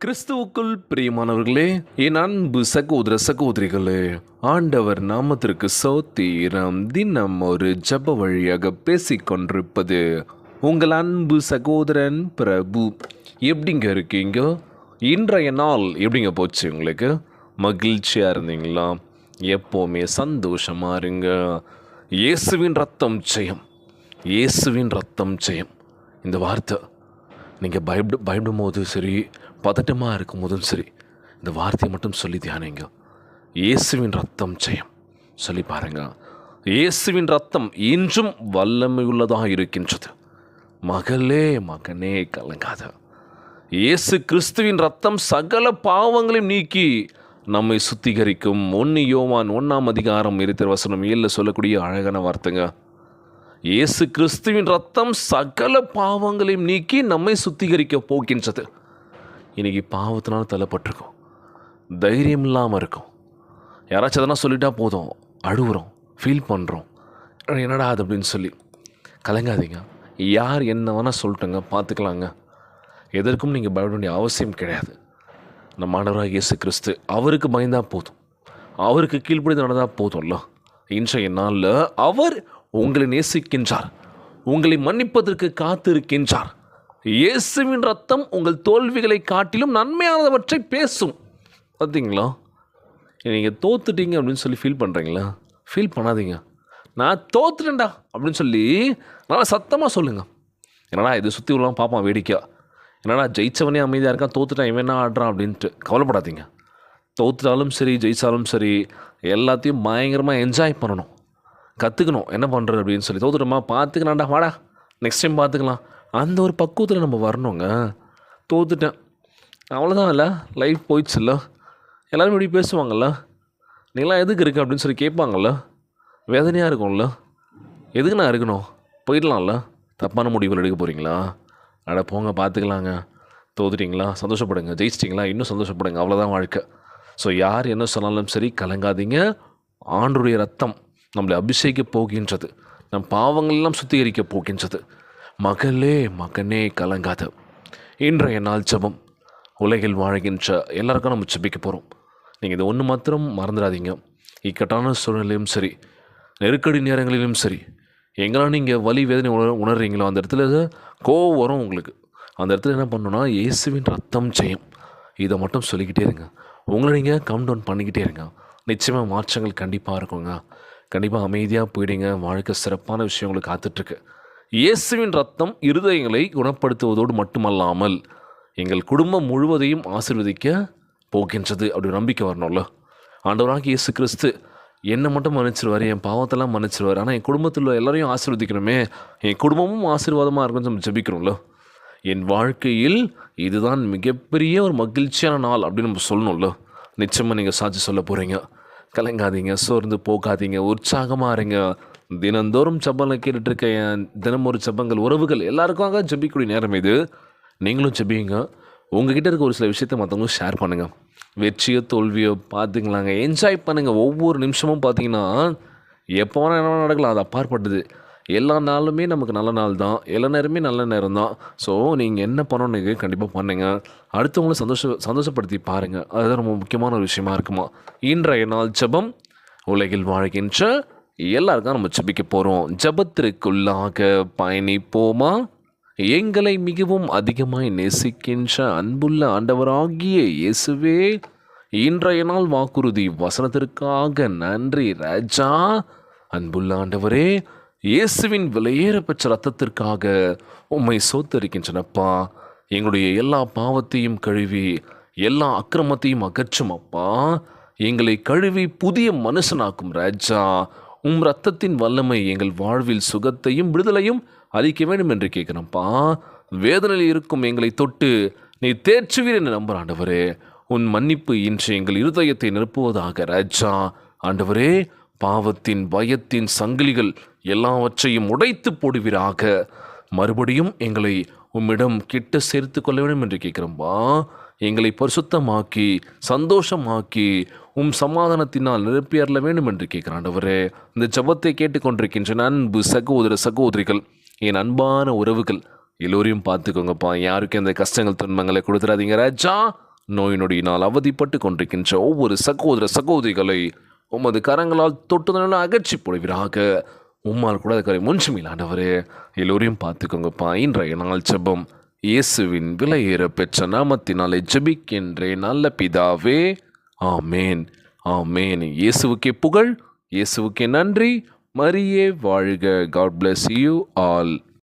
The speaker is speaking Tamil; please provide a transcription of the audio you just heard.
கிறிஸ்துவுக்குள் பிரியமானவர்களே, என் அன்பு சகோதர சகோதரிகளே, ஆண்டவர் நாமத்திற்கு சோத்திரம். தினம் ஒரு ஜப வழியாக பேசிக்கொண்டிருப்பது உங்கள் அன்பு சகோதரன் பிரபு. எப்படிங்க இருக்கீங்க? இன்றைய நாள் எப்படிங்க போச்சு? உங்களுக்கு மகிழ்ச்சியாக இருந்தீங்களா? எப்போவுமே சந்தோஷமாக இருங்க. இயேசுவின் ரத்தம் ஜெயம், இயேசுவின் ரத்தம் ஜெயம். இந்த வார்த்தை நீங்கள் பயப்படும் போதும் சரி, பதட்டமாக இருக்கும் போதும் சரி, இந்த வார்த்தையை மட்டும் சொல்லி தியானிங்க. இயேசுவின் ரத்தம் ஜெயம் சொல்லி பாருங்க. இயேசுவின் ரத்தம் இன்றும் வல்லமையுள்ளதாக இருக்கின்றது. மகளே மகனே கலங்காத. இயேசு கிறிஸ்துவின் ரத்தம் சகல பாவங்களையும் நீக்கி நம்மை சுத்திகரிக்கும். 1 யோவான் 1:7 சொல்லக்கூடிய அழகான வார்த்தைங்க. இயேசு கிறிஸ்துவின் ரத்தம் சகல பாவங்களையும் நீக்கி நம்மை சுத்திகரிக்க போகின்றது. இன்றைக்கி பாவத்தினால தள்ளப்பட்டிருக்கோம், தைரியம் இல்லாமல் இருக்கும். யாராச்சும் எதனா சொல்லிட்டா போதும், அழுகுறோம், ஃபீல் பண்ணுறோம், என்னடா அது அப்படின்னு சொல்லி. கலங்காதீங்க. யார் என்ன வேணால் சொல்லட்டுங்க, பார்த்துக்கலாங்க. எதற்கும் நீங்கள் பயப்பட வேண்டிய அவசியம் கிடையாது. நம்ம ஆண்டவராக இயேசு கிறிஸ்து, அவருக்கு பயந்தால் போதும், அவருக்கு கீழ்ப்படிந்து நடந்தால் போதும்ல. இன்றைய நாளில் அவர் உங்களை நேசிக்கின்றார், உங்களை மன்னிப்பதற்கு காத்திருக்கின்றார். இயேசுவின் ரத்தம் உங்கள் தோல்விகளை காட்டிலும் நன்மையானவற்றை பேசும். பார்த்தீங்களா? நீங்கள் தோத்துட்டீங்க அப்படின்னு சொல்லி ஃபீல் பண்ணுறீங்களா? ஃபீல் பண்ணாதீங்க. நான் தோத்துட்டேன்டா அப்படின்னு சொல்லி நல்லா சத்தமாக சொல்லுங்கள். என்னடா இது சுற்றி உள்ளலாம் பார்ப்பான் வேடிக்கை, என்னடா ஜெயிச்சவனே அமைதியாக இருக்கான், தோத்துட்டான் இவன் என்ன ஆடுறான் அப்படின்ட்டு கவலைப்படாதீங்க. தோத்துட்டாலும் சரி ஜெயிச்சாலும் சரி, எல்லாத்தையும் பயங்கரமாக என்ஜாய் பண்ணணும், கற்றுக்கணும் என்ன பண்ணுறது அப்படின்னு சொல்லி. தோத்துட்டோமா, பார்த்துக்கலாம்டா, வாடா நெக்ஸ்ட் டைம் பார்த்துக்கலாம், அந்த ஒரு பக்குவத்தில் நம்ம வரணுங்க. தோத்துட்டேன் அவ்வளோதான், இல்லை லைஃப் போயிடுச்சுல்ல. எல்லோரும் இப்படி பேசுவாங்கள்ல, நீங்களாம் எதுக்கு இருக்கு அப்படின்னு சொல்லி கேட்பாங்கள்ல. வேதனையாக இருக்கும்ல, எதுக்கு நான் இருக்கணும், போயிடலாம்ல. தப்பான முடிவுகள் எடுக்க போகிறீங்களா? அட போங்க, பார்த்துக்கலாங்க. தோத்துட்டிங்களா, சந்தோஷப்படுங்க. ஜெயிச்சிட்டிங்களா, இன்னும் சந்தோஷப்படுங்க. அவ்வளோதான் வாழ்க்கை. ஸோ யார் என்ன சொன்னாலும் சரி, கலங்காதீங்க. ஆண்டவருடைய ரத்தம் நம்மளை அபிஷேகிக்க போகின்றது, நம் பாவங்களெல்லாம் சுத்திகரிக்க போகின்றது. மகளே மகனே கலங்காத. இன்றைய நாள் ஜெபம். உலகில் வாழ்கின்ற எல்லாருக்கும் நம்ம ஜெபிக்க போகிறோம். நீங்கள் இது ஒன்று மாத்திரம் மறந்துடாதீங்க. இக்கட்டான சூழ்நிலையும் சரி, நெருக்கடி நேரங்களிலும் சரி, எங்கெல்லாம் நீங்கள் வலி வேதனை உணர்றீங்களோ அந்த இடத்துல கோவம் வரும் உங்களுக்கு. அந்த இடத்துல என்ன பண்ணணும்னா, இயேசுவின் ரத்தம் ஜெயம், இதை மட்டும் சொல்லிக்கிட்டே இருங்க. உங்களை நீங்கள் கம் டவுன் பண்ணிக்கிட்டே இருங்க. நிச்சயமாக மாற்றங்கள் கண்டிப்பாக இருக்குங்க. கண்டிப்பாக அமைதியாக போயிடுங்க. வாழ்க்கை சிறப்பான விஷயம் உங்களுக்கு காத்துட்ருக்கு. இயேசுவின் ரத்தம் இருதயங்களை குணப்படுத்துவதோடு மட்டுமல்லாமல் எங்கள் குடும்பம் முழுவதையும் ஆசீர்வதிக்க போகின்றது. அப்படி நம்பிக்கை வரணும்ல. ஆண்டவராக இயேசு கிறிஸ்து என்னை மட்டும் மன்னிச்சிருவார், என் பாவத்தெல்லாம் மன்னிச்சிருவார், ஆனால் என் குடும்பத்தில் எல்லாரையும் ஆசீர்வதிக்கணுமே, என் குடும்பமும் ஆசீர்வாதமாக இருக்குன்னு நம்ம ஜெபிக்கணும்ல. என் வாழ்க்கையில் இதுதான் மிகப்பெரிய ஒரு மகிழ்ச்சியான நாள் அப்படின்னு நம்ம சொல்லணும்ல. நிச்சயமாக நீங்கள் சாட்சி சொல்ல போகிறீங்க. கலங்காதீங்க, சோர்ந்து போகாதீங்க, உற்சாகமாக இருங்க. தினந்தோறும் ஜெபங்களை கேட்டுட்ருக்க என் தினம் ஒரு ஜெபங்கள் உறவுகள் எல்லாருக்காக ஜெபிக்கக்கூடிய நேரம் இது. நீங்களும் ஜெபிங்க. உங்ககிட்ட இருக்க ஒரு சில விஷயத்தை மற்றவங்களும் ஷேர் பண்ணுங்கள். வெற்றியோ தோல்வியோ பார்த்துங்களாங்க, என்ஜாய் பண்ணுங்கள். ஒவ்வொரு நிமிஷமும் பார்த்தீங்கன்னா எப்போ வேணால் என்ன நடக்கலாம், அது அப்பாற்பட்டது. எல்லா நாளுமே நமக்கு நல்ல நாள் தான், எல்லா நேரமே நல்ல நேரம் தான். ஸோ நீங்கள் என்ன பண்ணணுன்னு கண்டிப்பாக பண்ணுங்கள். அடுத்தவங்களும் சந்தோஷப்படுத்தி பாருங்கள். அதுதான் ரொம்ப முக்கியமான ஒரு விஷயமா இருக்குமா. இன்றைய நாள் ஜெபம். உலகில் வாழ்கின்ற எல்லாருக்கும் நம்ம ஜெபிக்க போகிறோம். ஜெபத்திற்குள்ளாக பயணிப்போமா? எங்களை மிகவும் அதிகமாய் நேசிக்கின்ற அன்புள்ள ஆண்டவராகிய இயேசுவே, இன்றைய நாள் வாக்குறுதி வசனத்திற்காக நன்றி ராஜா. அன்புள்ள ஆண்டவரே, இயேசுவின் விலையேற பெற்ற ரத்தத்திற்காக உம்மை சோத்தரிக்கின்றனப்பா. எங்களுடைய எல்லா பாவத்தையும் கழுவி எல்லா அக்கிரமத்தையும் அகற்றும் அப்பா. எங்களை கழுவி புதிய மனுஷனாக்கும் ராஜா. ரத்தத்தின் வல்லமை எங்கள் வாழ்வில் சுகத்தையும் விடுதலையும் அளிக்க வேண்டும் என்று கேட்குறப்பா. வேதனையில் இருக்கும் எங்களை தொட்டு நீ தேர்ச்சுவீர் என்று நம்புகிற ஆண்டவரே, உன் மன்னிப்பு இன்று எங்கள் இருதயத்தை நிரப்புவதாக ராஜா. ஆண்டவரே, பாவத்தின் பயத்தின் சங்கிலிகள் எல்லாவற்றையும் உடைத்து போடுவீராக. மறுபடியும் எங்களை உம்மிடம் கிட்ட சேர்த்து கொள்ள வேண்டும் என்று கேட்குறப்பா. எங்களை பரிசுத்தமாக்கி சந்தோஷமாக்கி சமாதானத்தினால் நிரப்பியறல வேண்டும் என்று கேட்குறான் ஆண்டவரே. இந்த ஜெபத்தை கேட்டுக்கொண்டிருக்கின்ற அன்பு சகோதர சகோதரிகள், என் அன்பான உறவுகள் எல்லோரையும் பார்த்துக்கோங்கப்பா. யாருக்கும் இந்த கஷ்டங்கள் துன்பங்களை கொடுத்துடாதீங்க ராஜா. நோய் நொடியினால் அவதிப்பட்டு கொண்டிருக்கின்ற ஒவ்வொரு சகோதர சகோதரிகளை உமது கரங்களால் தொட்டுதலால் அகற்றி போடுவீராக. உம்மால் கூட இருக்கிற முன்சுமில்லாண்டவரே எல்லோரையும் பார்த்துக்கோங்கப்பா. இன்றைய நாள் ஜெபம் இயேசுவின் விலையேற பெற்ற நாமத்தினாலே ஜெபிக்கின்றேன் நல்ல பிதாவே. ஆமேன், ஆமேன். இயேசுவுக்கே புகழ், இயேசுவுக்கே நன்றி. மரியே வாழ்க. God bless you all.